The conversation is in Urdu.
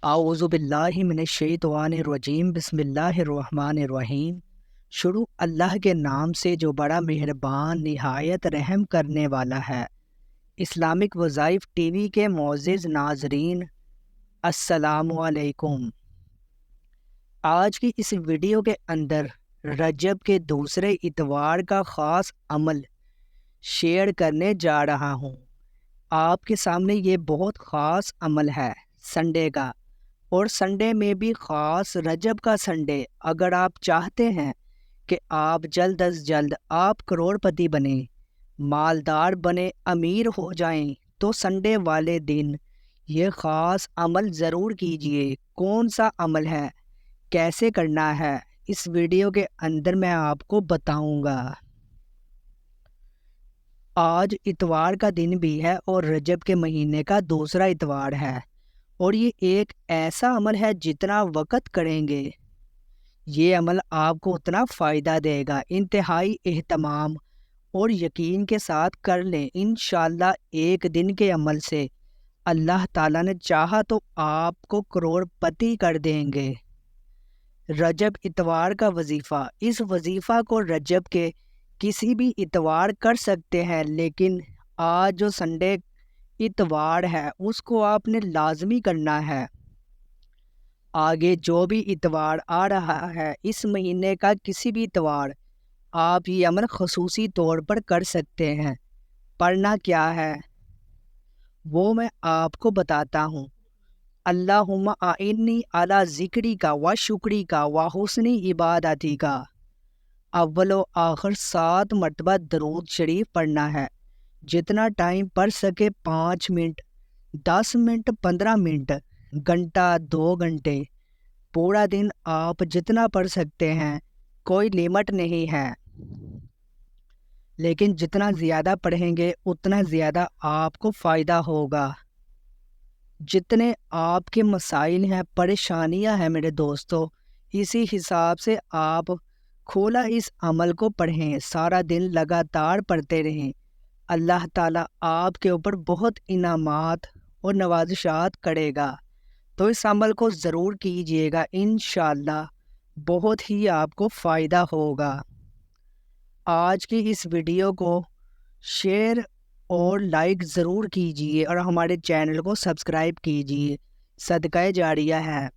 اعوذ باللہ من الشیطان الرجیم بسم اللہ الرحمن الرحیم۔ شروع اللہ کے نام سے جو بڑا مہربان نہایت رحم کرنے والا ہے۔ اسلامک وظائف ٹی وی کے معزز ناظرین السلام علیکم۔ آج کی اس ویڈیو کے اندر رجب کے دوسرے اتوار کا خاص عمل شیئر کرنے جا رہا ہوں۔ آپ کے سامنے یہ بہت خاص عمل ہے سنڈے کا، اور سنڈے میں بھی خاص رجب کا سنڈے۔ اگر آپ چاہتے ہیں کہ آپ جلد از جلد آپ کروڑ پتی بنیں، مالدار بنیں، امیر ہو جائیں، تو سنڈے والے دن یہ خاص عمل ضرور کیجئے۔ کون سا عمل ہے، کیسے کرنا ہے، اس ویڈیو کے اندر میں آپ کو بتاؤں گا۔ آج اتوار کا دن بھی ہے اور رجب کے مہینے کا دوسرا اتوار ہے، اور یہ ایک ایسا عمل ہے جتنا وقت کریں گے یہ عمل آپ کو اتنا فائدہ دے گا۔ انتہائی اہتمام اور یقین کے ساتھ کر لیں، انشاءاللہ ایک دن کے عمل سے اللہ تعالیٰ نے چاہا تو آپ کو کروڑ پتی کر دیں گے۔ رجب اتوار کا وظیفہ، اس وظیفہ کو رجب کے کسی بھی اتوار کر سکتے ہیں، لیکن آج جو سنڈے اتوار ہے اس کو آپ نے لازمی کرنا ہے۔ آگے جو بھی اتوار آ رہا ہے اس مہینے کا کسی بھی اتوار آپ یہ عمل خصوصی طور پر کر سکتے ہیں۔ پڑھنا کیا ہے وہ میں آپ کو بتاتا ہوں۔ اللہم اعنی علی ذکری کا و شکری کا و حسن عبادتی کا۔ اول و آخر 7 مرتبہ درود شریف پڑھنا ہے۔ جتنا ٹائم پڑھ سکے، 5 منٹ، 10 منٹ، 15 منٹ، گھنٹہ، 2 گھنٹے، پورا دن آپ جتنا پڑھ سکتے ہیں، کوئی لیمٹ نہیں ہے، لیکن جتنا زیادہ پڑھیں گے اتنا زیادہ آپ کو فائدہ ہوگا۔ جتنے آپ کے مسائل ہیں، پریشانیاں ہیں میرے دوستو، اسی حساب سے آپ کھولا اس عمل کو پڑھیں، سارا دن لگاتار پڑھتے رہیں۔ اللہ تعالیٰ آپ کے اوپر بہت انعامات اور نوازشات کرے گا، تو اس عمل کو ضرور کیجئے گا، انشاءاللہ بہت ہی آپ کو فائدہ ہوگا۔ آج کی اس ویڈیو کو شیئر اور لائک ضرور کیجئے، اور ہمارے چینل کو سبسکرائب کیجئے، صدقہ جاریہ ہے۔